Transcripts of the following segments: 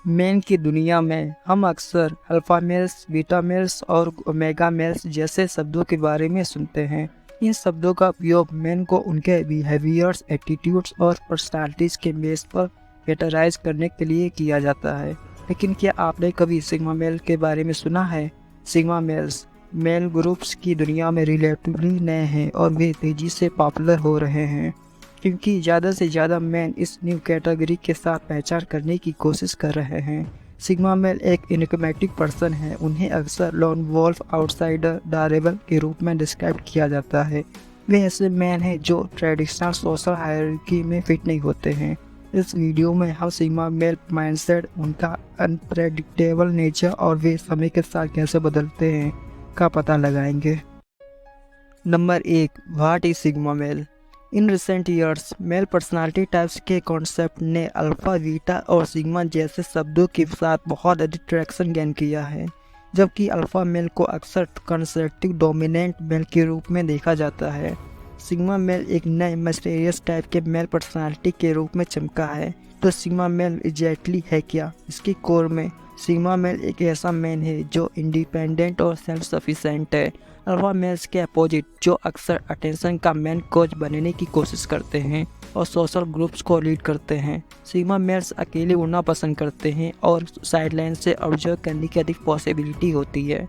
Main की दुनिया में हम अक्सर अल्फ़ा मेल्स, बीटा मेल्स और ओमेगा मेल्स जैसे शब्दों के बारे में सुनते हैं। इन शब्दों का उपयोग मेन को उनके बिहेवियर्स, एटीट्यूड्स और पर्सनालिटीज़ के बेस पर कैटेगराइज करने के लिए किया जाता है। लेकिन क्या आपने कभी सिग्मा मेल के बारे में सुना है? सिग्मा मेल्स मेल ग्रुप्स की दुनिया में रिलेटिवली नए हैं और वे तेज़ी से पॉपुलर हो रहे हैं क्योंकि ज़्यादा से ज़्यादा मैन इस न्यू कैटेगरी के साथ पहचान करने की कोशिश कर रहे हैं। सिग्मा मेल एक इनकमेटिक पर्सन है। उन्हें अक्सर लॉन वॉल्फ, आउटसाइडर, डायरेबल के रूप में डिस्क्राइब किया जाता है। वे ऐसे मैन हैं जो ट्रेडिशनल सोशल हायरार्की में फिट नहीं होते हैं। इस वीडियो में हम सिग्मा मेल माइंडसेट, उनका अनप्रेडिक्टेबल नेचर और वे समय के साथ कैसे बदलते हैं का पता लगाएंगे। Number 1, what is sigma male? In recent years male personality types के कॉन्सेप्ट ने अल्फ़ा, बीटा और सिग्मा जैसे शब्दों के साथ बहुत अधिक ट्रैक्शन गेन किया है। जबकि अल्फ़ा मेल को अक्सर कंसर्वेटिव डोमिनेंट मेल के रूप में देखा जाता है, सिग्मा मेल एक नए मिस्टीरियस टाइप के मेल पर्सनालिटी के रूप में चमका है। तो सिग्मा मेल एग्जैक्टली है क्या? इसके कोर में सिग्मा मेल एक ऐसा मैन है जो इंडिपेंडेंट और सेल्फ सफिशिएंट है। अल्फा मेल्स के अपोजिट जो अक्सर अटेंशन का मैन कोच बनने की कोशिश करते हैं और सोशल ग्रुप्स को लीड करते हैं। सिग्मा मेल्स अकेले उड़ना पसंद करते हैं और साइडलाइन से ऑब्जर्व करने की अधिक पॉसिबिलिटी होती है।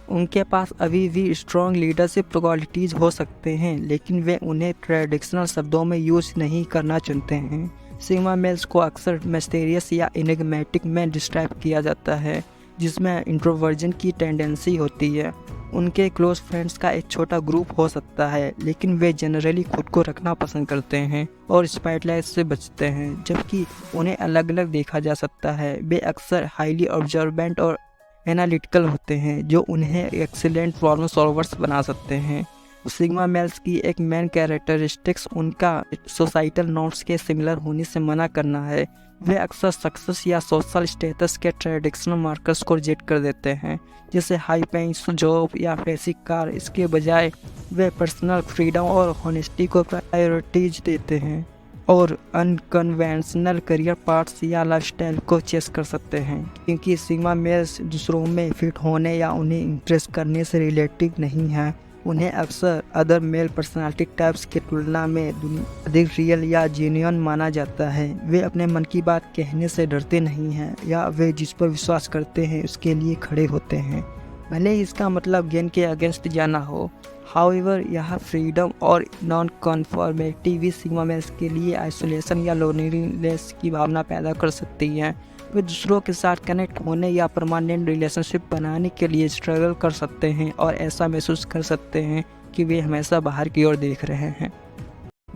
उनके पास अभी भी स्ट्रॉन्ग लीडरशिप क्वालिटीज़ हो सकते हैं, लेकिन वे उन्हें ट्रेडिशनल शब्दों में यूज़ नहीं करना चुनते हैं। सिग्मा मेल्स को अक्सर मिस्टीरियस या एनिग्मेटिक में डिस्क्राइब किया जाता है, जिसमें इंट्रोवर्जन की टेंडेंसी होती है। उनके क्लोज फ्रेंड्स का एक छोटा ग्रुप हो सकता है, लेकिन वे जनरली खुद को रखना पसंद करते हैं और स्पॉटलाइट से बचते हैं। जबकि उन्हें अलग अलग देखा जा सकता है। वे अक्सर हाईली ऑब्जर्वेंट और एनालिटिकल होते हैं, जो उन्हें एक्सीलेंट प्रॉब्लम सॉल्वर्स बना सकते हैं। सिग्मा मेल्स की एक मेन कैरेक्टरिस्टिक्स उनका सोसाइटल नॉर्म्स के सिमिलर होने से मना करना है। वे अक्सर सक्सेस या सोशल स्टेटस के ट्रेडिशनल मार्कर्स को रिजेक्ट कर देते हैं, जैसे हाई पेइंग जॉब या बेसिक कार। इसके बजाय वे पर्सनल फ्रीडम और होनेस्टी को प्रायोरिटीज देते हैं और अनकन्वेंशनल करियर पाथ्स या लाइफस्टाइल को चेस कर सकते हैं। क्योंकि सिग्मा मेल्स दूसरों में फिट होने या उन्हें इम्प्रेस करने से रिलेटिव नहीं हैं, उन्हें अक्सर अदर मेल पर्सनालिटी टाइप्स की तुलना में अधिक रियल या जेन्युइन माना जाता है। वे अपने मन की बात कहने से डरते नहीं हैं या वे जिस पर विश्वास करते हैं उसके लिए खड़े होते हैं, भले ही इसका मतलब गेन के अगेंस्ट जाना हो। हाउएवर, यह फ्रीडम और नॉन कन्फॉर्मिटी भी सिग्मा मेल्स के लिए आइसोलेशन या लोनलीनेस की भावना पैदा कर सकती है। वे दूसरों के साथ कनेक्ट होने या परमानेंट रिलेशनशिप बनाने के लिए स्ट्रगल कर सकते हैं और ऐसा महसूस कर सकते हैं कि वे हमेशा बाहर की ओर देख रहे हैं।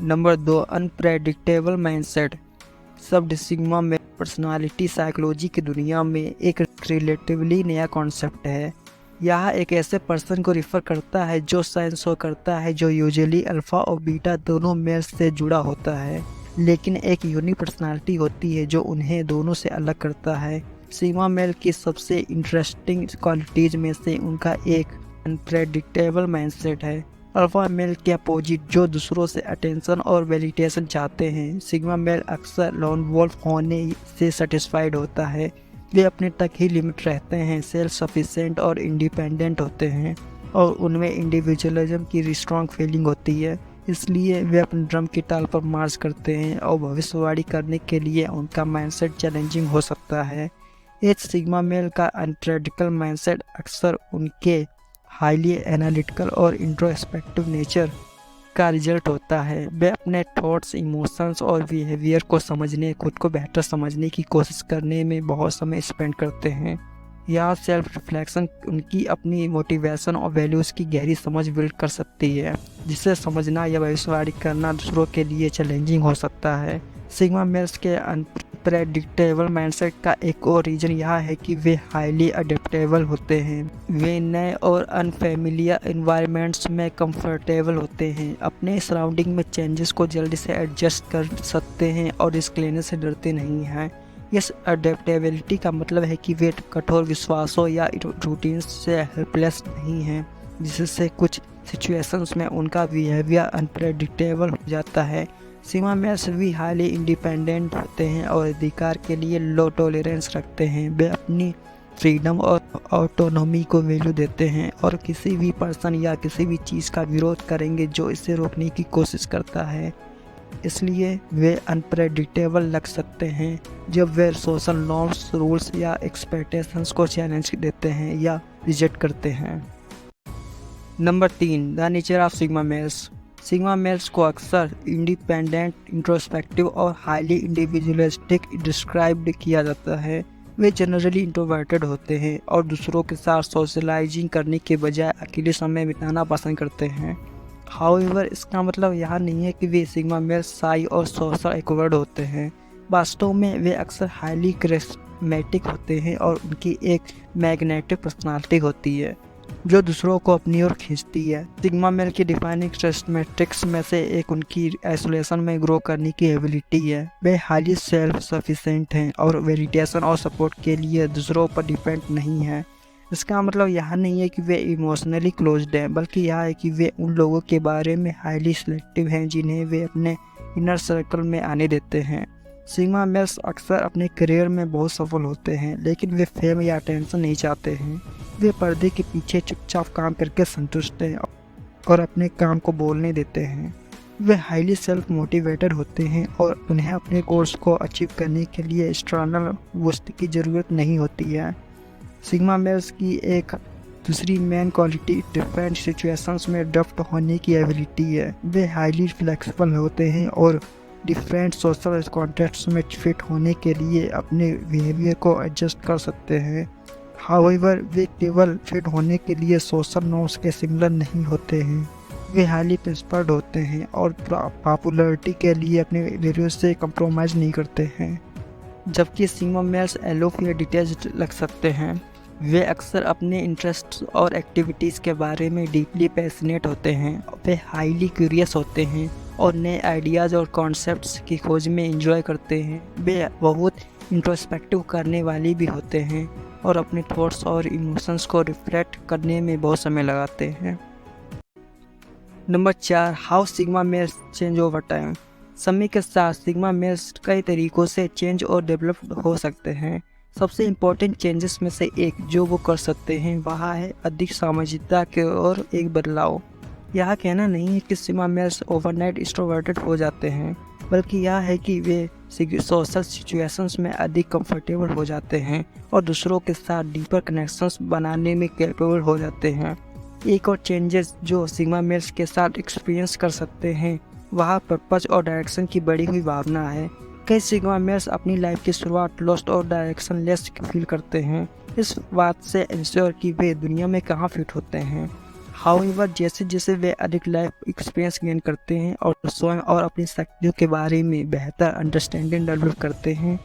Number 2, unpredictable mindset. शब्द सिग्मा मेल पर्सनालिटी साइकोलॉजी की दुनिया में एक रिलेटिवली नया कॉन्सेप्ट है। यह एक ऐसे पर्सन को रिफ़र करता है जो साइंस करता है, जो यूजुअली अल्फ़ा और बीटा दोनों मेल्स से जुड़ा होता है, लेकिन एक यूनिक पर्सनालिटी होती है जो उन्हें दोनों से अलग करता है। सिग्मा मेल की सबसे इंटरेस्टिंग क्वालिटीज़ में से उनका एक अनप्रेडिक्टेबल माइंडसेट है। अल्फ़ा मेल के अपोजिट जो दूसरों से अटेंशन और वैलिडेशन चाहते हैं, सिग्मा मेल अक्सर लॉन वॉल्फ होने से सेटिस्फाइड होता है। वे अपने तक ही लिमिट रहते हैं, सेल्फ सफिशिएंट और इंडिपेंडेंट होते हैं और उनमें इंडिविजुअलिज्म की स्ट्रॉन्ग फीलिंग होती है। इसलिए वे अपने ड्रम की ताल पर मार्च करते हैं और भविष्यवाणी करने के लिए उनका माइंडसेट चैलेंजिंग हो सकता है। एक सिग्मा मेल का अनप्रेडिक्टेबल माइंडसेट अक्सर उनके हाईली एनालिटिकल और इंट्रोस्पेक्टिव नेचर का रिजल्ट होता है। वे अपने थॉट्स, इमोशंस और बिहेवियर को समझने, खुद को बेहतर समझने की कोशिश करने में बहुत समय स्पेंड करते हैं। यह सेल्फ रिफ्लेक्शन उनकी अपनी मोटिवेशन और वैल्यूज़ की गहरी समझ बिल्ड कर सकती है, जिसे समझना या भविष्यवाणी करना दूसरों के लिए चैलेंजिंग हो सकता है। सिग्मा मेल्स के अनप्रेडिक्टेबल माइंडसेट का एक और रीज़न यह है कि वे हाईली अडेप्टेबल होते हैं। वे नए और अनफेमिलियर एनवायरनमेंट्स में कंफर्टेबल होते हैं, अपने सराउंडिंग में चेंजेस को जल्दी से एडजस्ट कर सकते हैं और रिस्क लेने से डरते नहीं हैं। इस अडेप्टेबिलिटी का मतलब है कि वे कठोर विश्वासों या रूटीन्स से हेल्पलेस नहीं हैं, जिससे कुछ सिचुएशंस में उनका बिहेवियर अनप्रेडिक्टेबल हो जाता है। सिग्मा मेल्स भी हाईली इंडिपेंडेंट होते हैं और अधिकार के लिए लो टॉलरेंस रखते हैं। वे अपनी फ्रीडम और ऑटोनॉमी को वैल्यू देते हैं और किसी भी पर्सन या किसी भी चीज़ का विरोध करेंगे जो इसे रोकने की कोशिश करता है। इसलिए वे अनप्रेडिक्टेबल लग सकते हैं जब वे सोशल नॉर्म्स, रूल्स या एक्सपेक्टेशंस को चैलेंज देते हैं या रिजेक्ट करते हैं। Number 3, the nature of sigma males. Sigma males को अक्सर इंडिपेंडेंट, इंट्रोस्पेक्टिव और हाईली इंडिविजुअलिस्टिक डिस्क्राइब किया जाता है। वे जनरली इंट्रोवर्टेड होते हैं और दूसरों के साथ सोशलाइजिंग करने के बजाय अकेले समय बिताना पसंद करते हैं। हाउएवर, इसका मतलब यह नहीं है कि वे सिग्मा मेल्स शाई और सोशल एक्वर्ड होते हैं। वास्तव में वे अक्सर हाईली करिश्मेटिक होते हैं और उनकी एक मैग्नेटिक पर्सनालिटी होती है जो दूसरों को अपनी ओर खींचती है। सिग्मा मेल की डिफाइनिंग कैरेक्टरिस्टिक्स में से एक उनकी आइसोलेशन में ग्रो करने की एबिलिटी है। वे हाईली सेल्फ सफिशिएंट हैं और वैलिडेशन और सपोर्ट के लिए दूसरों पर डिपेंड नहीं है। इसका मतलब यह नहीं है कि वे इमोशनली क्लोज्ड हैं, बल्कि यह है कि वे उन लोगों के बारे में हाईली सिलेक्टिव हैं जिन्हें वे अपने इनर सर्कल में आने देते हैं। सिग्मा मेल्स अक्सर अपने करियर में बहुत सफल होते हैं, लेकिन वे फेम या अटेंशन नहीं चाहते हैं। वे पर्दे के पीछे चुपचाप काम करके संतुष्ट हैं और अपने काम को बोलने देते हैं। वे हाईली सेल्फ मोटिवेटेड होते हैं और उन्हें अपने गोल्स को अचीव करने के लिए एक्सटर्नल बूस्ट की ज़रूरत नहीं होती है। सिग्मा मेल्स की एक दूसरी मेन क्वालिटी डिफरेंट सिचुएशंस में अडॉप्ट होने की एबिलिटी है। वे हाईली फ्लेक्सिबल होते हैं और डिफरेंट सोशल कॉन्टेक्स्ट में फिट होने के लिए अपने बिहेवियर को एडजस्ट कर सकते हैं। हाउएवर, वे केवल फिट होने के लिए सोशल नॉर्म्स के सिमिलर नहीं होते हैं। वे हाईली प्रिंसिपल्ड होते हैं और पॉपुलैरिटी के लिए अपने वैल्यूज से कंप्रोमाइज़ नहीं करते हैं। जबकि सिग्मा मेल्स एलोफ या डिटैच्ड लग सकते हैं। वे अक्सर अपने इंटरेस्ट्स और एक्टिविटीज़ के बारे में डीपली पैशनेट होते हैं। वे हाईली क्यूरियस होते हैं और नए आइडियाज़ और कॉन्सेप्ट्स की खोज में एंजॉय करते हैं। वे बहुत इंट्रोस्पेक्टिव करने वाली भी होते हैं और अपने थॉट्स और इमोशंस को रिफ्लेक्ट करने में बहुत समय लगाते हैं। Number 4, how sigma males change over time. समय के साथ सिग्मा मेल्स कई तरीक़ों से चेंज और डेवलप हो सकते हैं। सबसे इम्पोर्टेंट चेंजेस में से एक जो वो कर सकते हैं वह है अधिक सामाजिकता की ओर एक बदलाव। यह कहना नहीं है कि सिग्मा मेल्स ओवरनाइट एक्सट्रोवर्टेड हो जाते हैं, बल्कि यह है कि वे सोशल सिचुएशंस में अधिक कंफर्टेबल हो जाते हैं और दूसरों के साथ डीपर कनेक्शंस बनाने में कैपेबल हो जाते हैं। एक और चेंजेस जो सिग्मा मेल्स के साथ एक्सपीरियंस कर सकते हैं वह पर्पस और डायरेक्शन की बढ़ी हुई भावना है। कई सिग्मा मेल्स अपनी लाइफ की शुरुआत लॉस्ट और डायरेक्शन लेस फील करते हैं, इस बात से इंश्योर कि वे दुनिया में कहाँ फिट होते हैं। हाउएवर, जैसे जैसे वे अधिक लाइफ एक्सपीरियंस गेन करते हैं और स्वयं और अपनी शक्तियों के बारे में बेहतर अंडरस्टैंडिंग डेवलप करते हैं,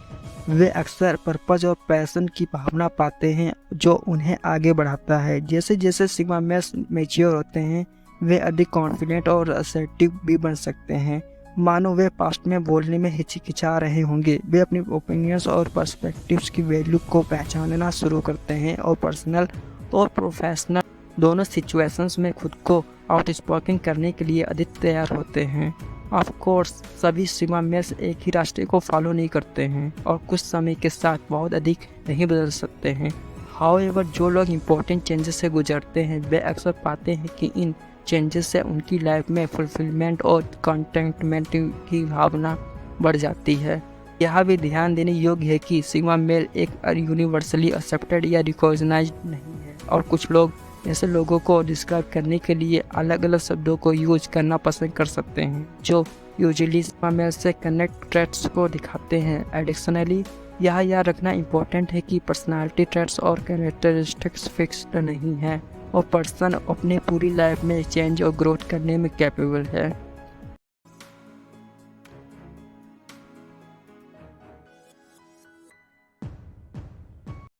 वे अक्सर पर्पस और पैशन की भावना पाते हैं जो उन्हें आगे बढ़ाता है। जैसे जैसे सिग्मा मेल्स मैच्योर होते हैं वे अधिक कॉन्फिडेंट और असर्टिव भी बन सकते हैं। मानो वे पास्ट में बोलने में हिचकिचा रहे होंगे, वे अपनी ओपिनियंस और पर्सपेक्टिव्स की वैल्यू को पहचानना शुरू करते हैं और पर्सनल और प्रोफेशनल दोनों सिचुएशंस में खुद को आउटस्पोकन करने के लिए अधिक तैयार होते हैं। ऑफ कोर्स, सभी सिग्मा मेल्स एक ही रास्ते को फॉलो नहीं करते हैं और कुछ समय के साथ बहुत अधिक नहीं बदल सकते हैं। हाउएवर, जो लोग इम्पोर्टेंट चेंजेस से गुजरते हैं वे अक्सर पाते हैं कि इन चेंजेस से उनकी लाइफ में फुलफिलमेंट और कंटेंटमेंट की भावना बढ़ जाती है। यह भी ध्यान देने योग्य है कि सिग्मा मेल एक यूनिवर्सली एक्सेप्टेड या रिकॉग्नाइज्ड नहीं है और कुछ लोग ऐसे लोगों को डिस्क्राइब करने के लिए अलग अलग शब्दों को यूज करना पसंद कर सकते हैं जो यूजुअली सिग्मा मेल से कनेक्ट ट्रेट्स को दिखाते हैं। एडिशनली, यह याद रखना इम्पोर्टेंट है कि पर्सनालिटी ट्रेट्स और कैरेक्टरिस्टिक्स फिक्स्ड नहीं है और पर्सन अपने पूरी लाइफ में चेंज और ग्रोथ करने में कैपेबल है।